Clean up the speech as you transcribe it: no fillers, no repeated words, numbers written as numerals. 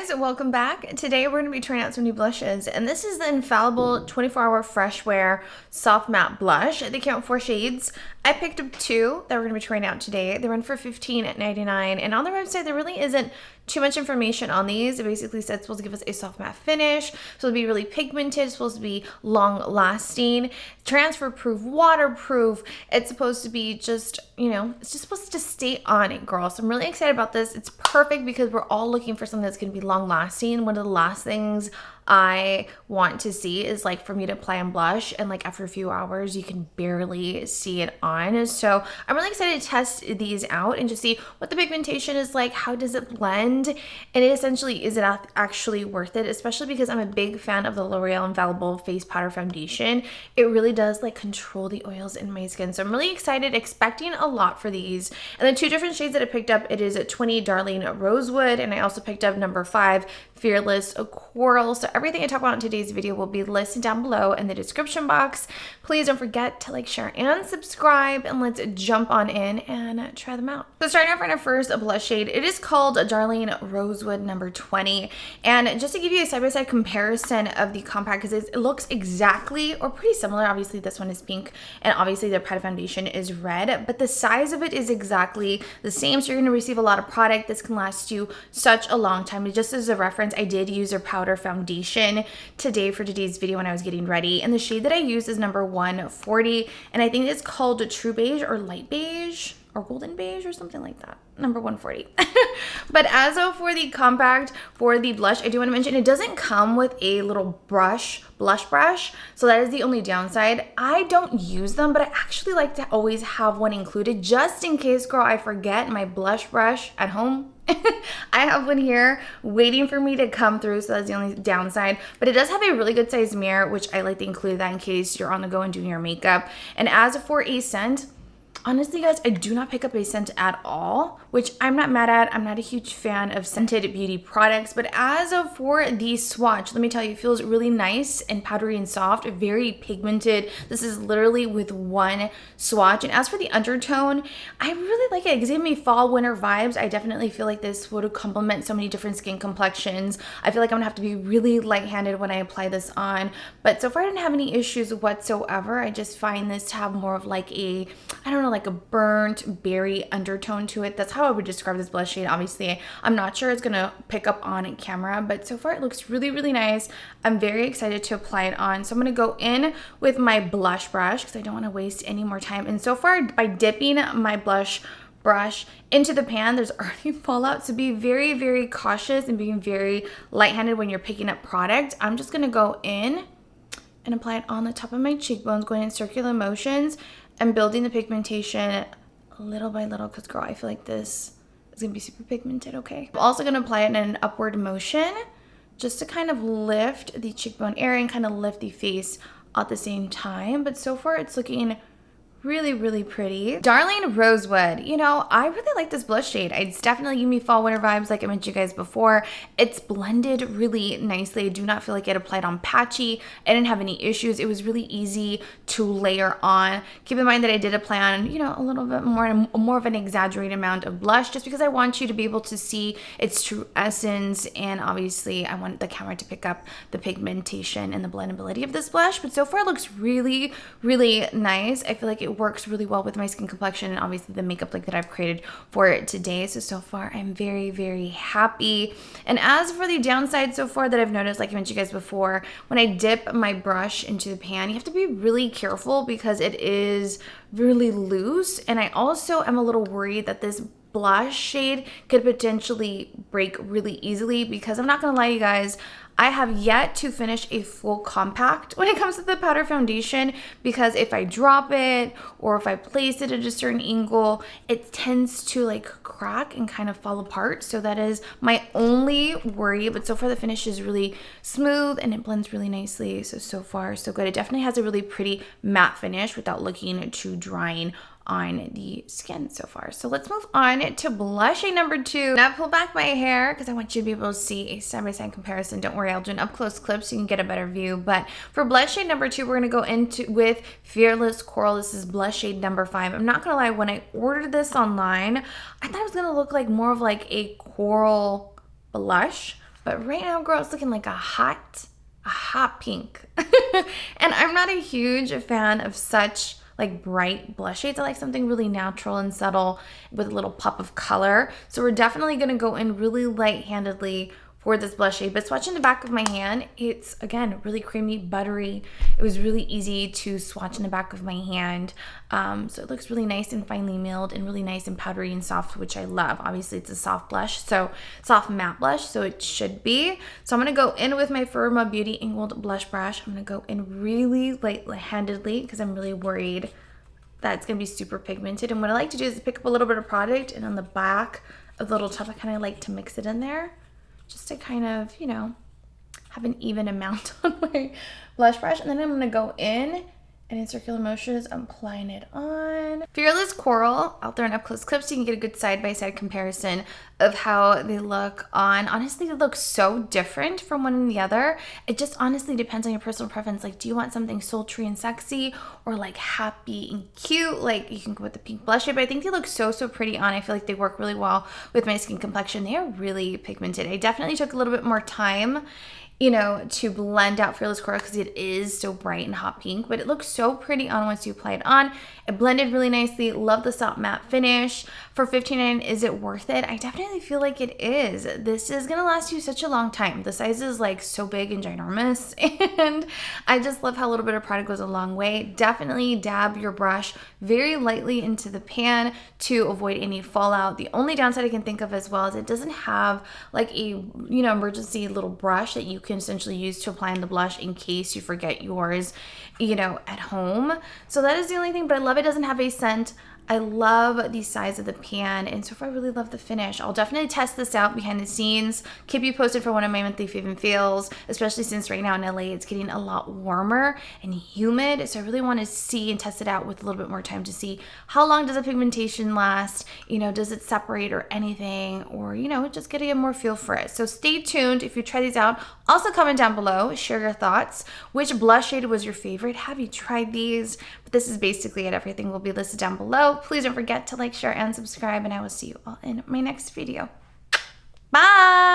guys, welcome back. Today we're going to be trying out some new blushes, and this is the Infallible 24-Hour Fresh Wear Soft Matte Blush. They count 4 shades. I picked up 2 that we're going to be trying out today. They run for $15.99, and on their website there really isn't too much information on these. It basically said it's supposed to give us a soft matte finish, supposed to be really pigmented, it's supposed to be long lasting, transfer proof, waterproof. It's supposed to be just, it's just supposed to stay on it, girl. So I'm really excited about this. It's perfect because we're all looking for something that's going to be long lasting. One of the last things I want to see is like for me to apply on blush and like after a few hours you can barely see it on. So I'm really excited to test these out and just see what the pigmentation is like, how does it blend, and essentially is it actually worth it, especially because I'm a big fan of the L'Oreal Infallible Face Powder Foundation. It really does like control the oils in my skin. So I'm really excited, expecting a lot for these. And the 2 different shades that I picked up, it is 20 Darling Rosewood, and I also picked up number 5 Fearless Coral. So everything I talk about in today's video will be listed down below in the description box. Please don't forget to like, share, and subscribe, and let's jump on in and try them out. So starting off with our first blush shade, it is called Darling Rosewood number 20. And just to give you a side-by-side comparison of the compact, because it looks exactly or pretty similar. Obviously this one is pink and obviously the powder foundation is red, but the size of it is exactly the same. So you're going to receive a lot of product. This can last you such a long time. And just as a reference, I did use their powder foundation today for today's video when I was getting ready, and the shade that I use is number 140, and I think it's called True Beige or Light Beige or Golden Beige or something like that, number 140. But as of for the compact, for the blush, I do want to mention it doesn't come with a little blush brush, so that is the only downside. I don't use them, but I actually like to always have one included just in case, girl, I forget my blush brush at home. I have one here waiting for me to come through, so that's the only downside. But it does have a really good size mirror, which I like to include that in case you're on the go and doing your makeup. And as for a scent, honestly, guys, I do not pick up a scent at all, which I'm not mad at. I'm not a huge fan of scented beauty products, but as of for the swatch, let me tell you, it feels really nice and powdery and soft, very pigmented. This is literally with one swatch. And as for the undertone, I really like it. It gives me fall, winter vibes. I definitely feel like this would complement so many different skin complexions. I feel like I'm gonna have to be really light-handed when I apply this on, but so far I didn't have any issues whatsoever. I just find this to have more of like a, I don't know, like a burnt berry undertone to it. That's how I would describe this blush shade. Obviously, I'm not sure it's gonna pick up on camera, but so far it looks really, really nice. I'm very excited to apply it on. So I'm gonna go in with my blush brush because I don't want to waste any more time. And so far, by dipping my blush brush into the pan, there's already fallout. So be very, very cautious and being very light-handed when you're picking up product. I'm just gonna go in and apply it on the top of my cheekbones, going in circular motions and building the pigmentation little by little, because girl, I feel like this is gonna be super pigmented, okay? I'm also gonna apply it in an upward motion just to kind of lift the cheekbone area and kind of lift the face at the same time. But so far it's looking really, really pretty. Darling Rosewood, I really like this blush shade. It's definitely giving me fall winter vibes like I mentioned you guys before. It's blended really nicely. I do not feel like it applied on patchy. I didn't have any issues. It was really easy to layer on. Keep in mind that I did apply on, a little bit more of an exaggerated amount of blush just because I want you to be able to see its true essence, and obviously I want the camera to pick up the pigmentation and the blendability of this blush. But so far it looks really, really nice. I feel like it works really well with my skin complexion and obviously the makeup look that I've created for it today. So far I'm very, very happy. And as for the downside so far that I've noticed, like I mentioned you guys before, when I dip my brush into the pan, you have to be really careful because it is really loose. And I also am a little worried that this blush shade could potentially break really easily, because I'm not gonna lie, you guys, I have yet to finish a full compact when it comes to the powder foundation, because if I drop it or if I place it at a certain angle, it tends to like crack and kind of fall apart. So that is my only worry, but so far the finish is really smooth and it blends really nicely. So far so good. It definitely has a really pretty matte finish without looking too drying on the skin so far. So let's move on to blush shade number 2. Now pull back my hair because I want you to be able to see a side-by-side comparison. Don't worry, I'll do an up-close clip so you can get a better view. But for blush shade number 2, we're gonna go into with Fearless Coral. This is blush shade number 5. I'm not gonna lie, when I ordered this online, I thought it was gonna look like more of like a coral blush. But right now, girl, it's looking like a hot pink. And I'm not a huge fan of such like bright blush shades. I like something really natural and subtle with a little pop of color. So we're definitely going to go in really light-handedly for this blush shade. But swatching the back of my hand, it's again really creamy, buttery. It was really easy to swatch in the back of my hand. So it looks really nice and finely milled and really nice and powdery and soft, which I love. Obviously it's a soft blush, so soft matte blush, so it should be. So I'm gonna go in with my Firma Beauty Angled Blush Brush. I'm gonna go in really light-handedly because I'm really worried that it's gonna be super pigmented. And what I like to do is pick up a little bit of product, and on the back of the little tub, I kind of like to mix it in there, just to kind of, you know, have an even amount on my blush brush. And then I'm gonna go in and in circular motions, I'm applying it on. Fearless Coral, out there in up close clips, so you can get a good side-by-side comparison of how they look on. Honestly, they look so different from one and the other. It just honestly depends on your personal preference. Like, do you want something sultry and sexy, or like happy and cute? Like, you can go with the pink blush shade, but I think they look so pretty on. I feel like they work really well with my skin complexion. They are really pigmented. I definitely took a little bit more time, you know, to blend out Fearless Coral because it is so bright and hot pink, but it looks so pretty on once you apply it on. It blended really nicely. Love the soft matte finish. For $15.99, is it worth it? I definitely feel like it is. This is gonna last you such a long time. The size is like so big and ginormous, and I just love how a little bit of product goes a long way. Definitely dab your brush very lightly into the pan to avoid any fallout. The only downside I can think of as well is it doesn't have like a, you know, emergency little brush that you can essentially use to apply in the blush in case you forget yours, you know, at home. So that is the only thing, but I love it doesn't have a scent. I love the size of the pan, and so far I really love the finish. I'll definitely test this out behind the scenes, keep you posted for one of my monthly fave and fails, especially since right now in LA it's getting a lot warmer and humid, so I really want to see and test it out with a little bit more time to see how long does the pigmentation last, you know, does it separate or anything, or, you know, just getting a more feel for it. So stay tuned if you try these out. Also comment down below, share your thoughts. Which blush shade was your favorite? Have you tried these? But this is basically it. Everything will be listed down below. Please don't forget to like, share, and subscribe, and I will see you all in my next video. Bye!